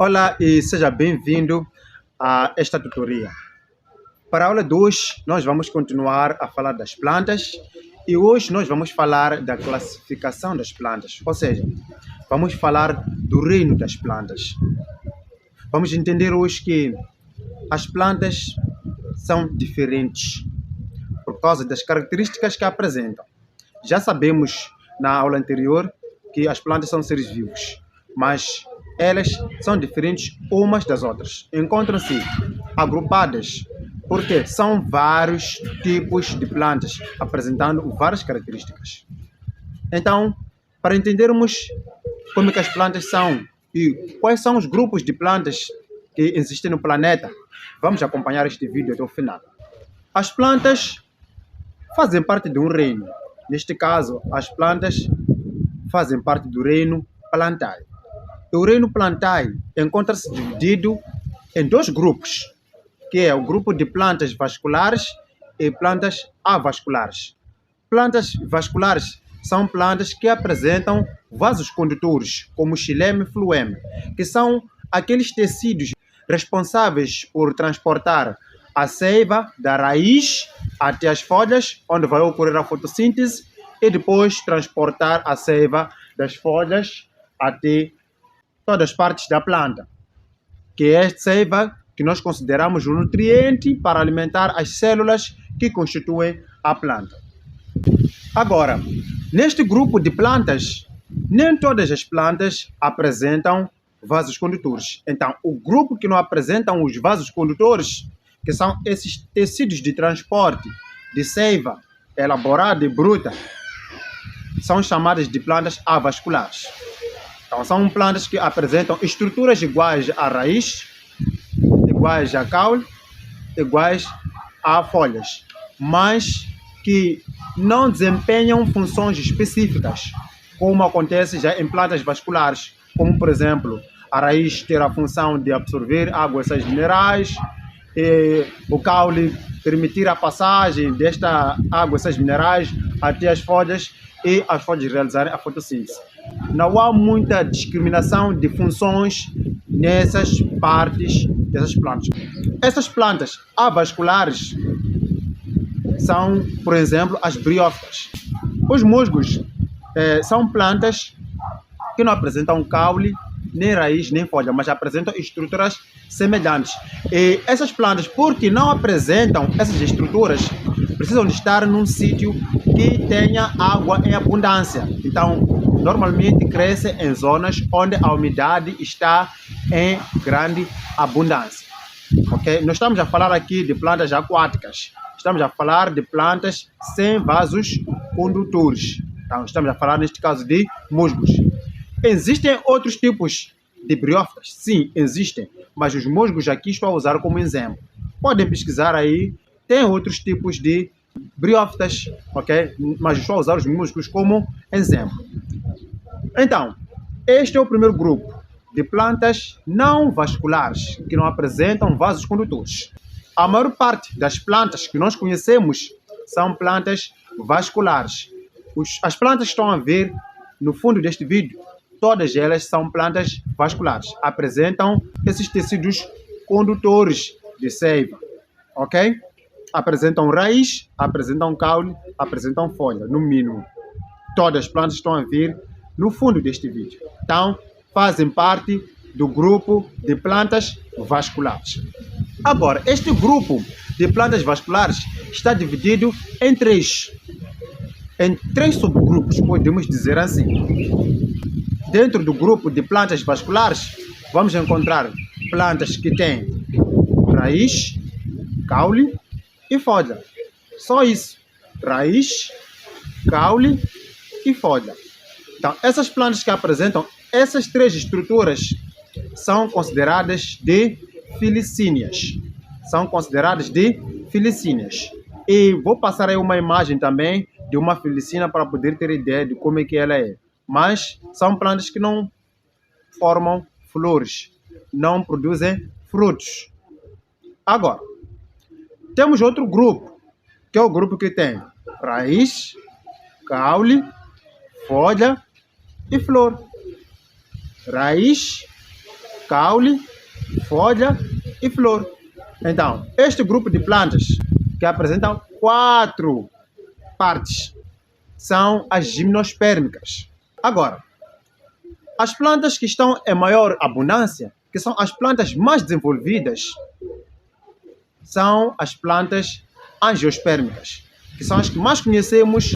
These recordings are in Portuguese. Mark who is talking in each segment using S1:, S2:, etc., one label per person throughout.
S1: Olá e seja bem-vindo a esta tutoria. Para a aula 2, nós vamos continuar a falar das plantas e hoje nós vamos falar da classificação das plantas, ou seja, vamos falar do reino das plantas. Vamos entender hoje que as plantas são diferentes por causa das características que apresentam. Já sabemos na aula anterior que as plantas são seres vivos, mas elas são diferentes umas das outras. Encontram-se agrupadas porque são vários tipos de plantas apresentando várias características. Então, para entendermos como é que as plantas são e quais são os grupos de plantas que existem no planeta, vamos acompanhar este vídeo até o final. As plantas fazem parte de um reino. Neste caso, as plantas fazem parte do reino Plantae. O reino Plantae encontra-se dividido em dois grupos, que é o grupo de plantas vasculares e plantas avasculares. Plantas vasculares são plantas que apresentam vasos condutores, como xilema e floema, que são aqueles tecidos responsáveis por transportar a seiva da raiz até as folhas, onde vai ocorrer a fotossíntese, e depois transportar a seiva das folhas até todas as partes da planta, que é esta seiva que nós consideramos um nutriente para alimentar as células que constituem a planta. Agora, neste grupo de plantas, nem todas as plantas apresentam vasos condutores. Então, o grupo que não apresentam os vasos condutores, que são esses tecidos de transporte de seiva elaborada e bruta, são chamadas de plantas avasculares. Então, são plantas que apresentam estruturas iguais à raiz, iguais a caule, iguais a folhas, mas que não desempenham funções específicas, como acontece já em plantas vasculares, como, por exemplo, a raiz ter a função de absorver água e sais minerais, e o caule permitir a passagem desta água e sais minerais até as folhas e as folhas realizarem a fotossíntese. Não há muita discriminação de funções nessas partes dessas plantas. Essas plantas avasculares são, por exemplo, as briófitas. Os musgos são plantas que não apresentam caule, nem raiz, nem folha, mas apresentam estruturas semelhantes. E essas plantas, porque não apresentam essas estruturas, precisam de estar num sítio que tenha água em abundância. Então, normalmente crescem em zonas onde a umidade está em grande abundância. Okay? Nós estamos a falar aqui de plantas aquáticas. Estamos a falar de plantas sem vasos condutores. Então, estamos a falar, neste caso, de musgos. Existem outros tipos de briófitas? Sim, existem. Mas os musgos aqui estou a usar como exemplo. Podem pesquisar aí. Tem outros tipos de briófitas, ok? Mas estou a usar os musgos como exemplo. Então, este é o primeiro grupo de plantas não vasculares, que não apresentam vasos condutores. A maior parte das plantas que nós conhecemos são plantas vasculares. As plantas que estão a ver no fundo deste vídeo, todas elas são plantas vasculares. Apresentam esses tecidos condutores de seiva, ok? Apresentam raiz, apresentam caule, apresentam folha, no mínimo. Todas as plantas estão a ver no fundo deste vídeo. Então, fazem parte do grupo de plantas vasculares. Agora, este grupo de plantas vasculares está dividido em três subgrupos, podemos dizer assim. Dentro do grupo de plantas vasculares, vamos encontrar plantas que têm raiz, caule e folha. Só isso. Raiz, caule e folha. Então, essas plantas que apresentam essas três estruturas são consideradas de filicíneas. São consideradas de filicíneas. E vou passar aí uma imagem também de uma filicina para poder ter ideia de como é que ela é. Mas são plantas que não formam flores, não produzem frutos. Agora, temos outro grupo, que é o grupo que tem raiz, caule, folha e flor. Raiz, caule, folha e flor. Então, este grupo de plantas que apresentam 4 partes são as gimnospermicas. Agora, as plantas que estão em maior abundância, que são as plantas mais desenvolvidas, são as plantas angiospermicas, que são as que mais conhecemos.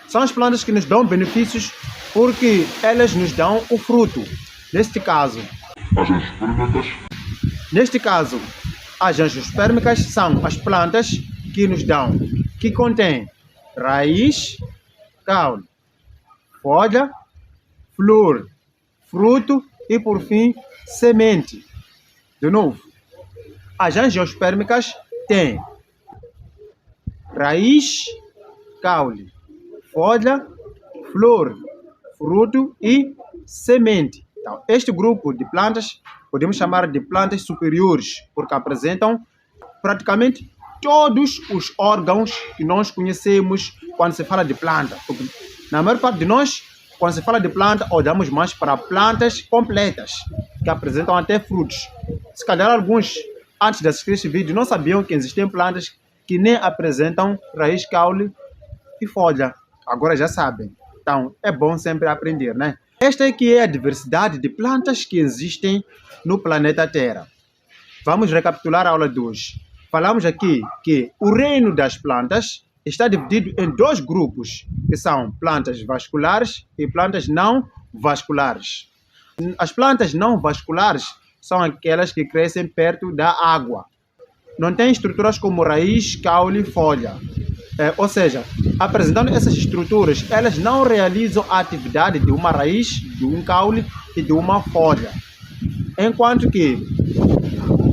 S1: São as plantas que nos dão benefícios porque elas nos dão o fruto. Neste caso, as angiospermicas são as plantas que contêm raiz, caule, folha, flor, fruto e, por fim, semente. De novo, as angiospermicas têm raiz, caule, folha, flor, fruto e semente. Então, este grupo de plantas podemos chamar de plantas superiores, porque apresentam praticamente todos os órgãos que nós conhecemos quando se fala de planta. Porque, na maior parte de nós, quando se fala de planta, olhamos mais para plantas completas, que apresentam até frutos. Se calhar alguns, antes de assistir este vídeo, não sabiam que existem plantas que nem apresentam raiz, caule e folha. Agora já sabem. Então, é bom sempre aprender, né? Esta aqui é a diversidade de plantas que existem no planeta Terra. Vamos recapitular a aula de hoje. Falamos aqui que o reino das plantas está dividido em 2 grupos, que são plantas vasculares e plantas não vasculares. As plantas não vasculares são aquelas que crescem perto da água. Não têm estruturas como raiz, caule e folha. Ou seja, apresentando essas estruturas, elas não realizam a atividade de uma raiz, de um caule e de uma folha. Enquanto que,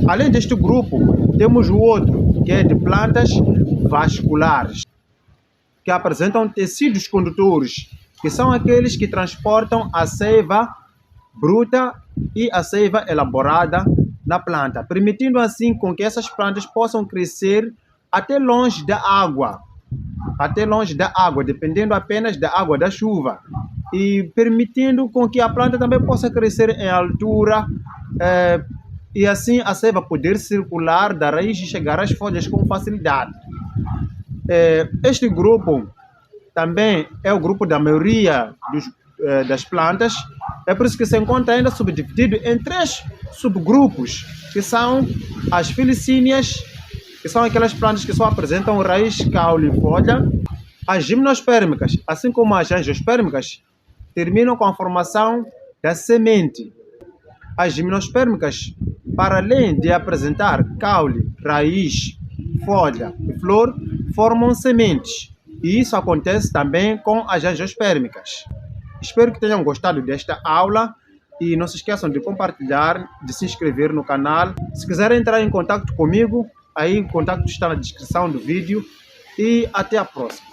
S1: além deste grupo, temos o outro, que é de plantas vasculares, que apresentam tecidos condutores, que são aqueles que transportam a seiva bruta e a seiva elaborada na planta, permitindo assim com que essas plantas possam crescer até longe da água, dependendo apenas da água da chuva, e permitindo com que a planta também possa crescer em altura, e assim a seiva poder circular da raiz e chegar às folhas com facilidade. Este grupo também é o grupo da maioria das plantas. É por isso que se encontra ainda subdividido em 3 subgrupos, que são as filicíneas, que são aquelas plantas que só apresentam raiz, caule e folha. As gimnospermicas, assim como as angiospermicas, terminam com a formação da semente. As gimnospermicas, para além de apresentar caule, raiz, folha e flor, formam sementes. E isso acontece também com as angiospermicas. Espero que tenham gostado desta aula e não se esqueçam de compartilhar, de se inscrever no canal. Se quiserem entrar em contato comigo, aí o contato está na descrição do vídeo e até a próxima.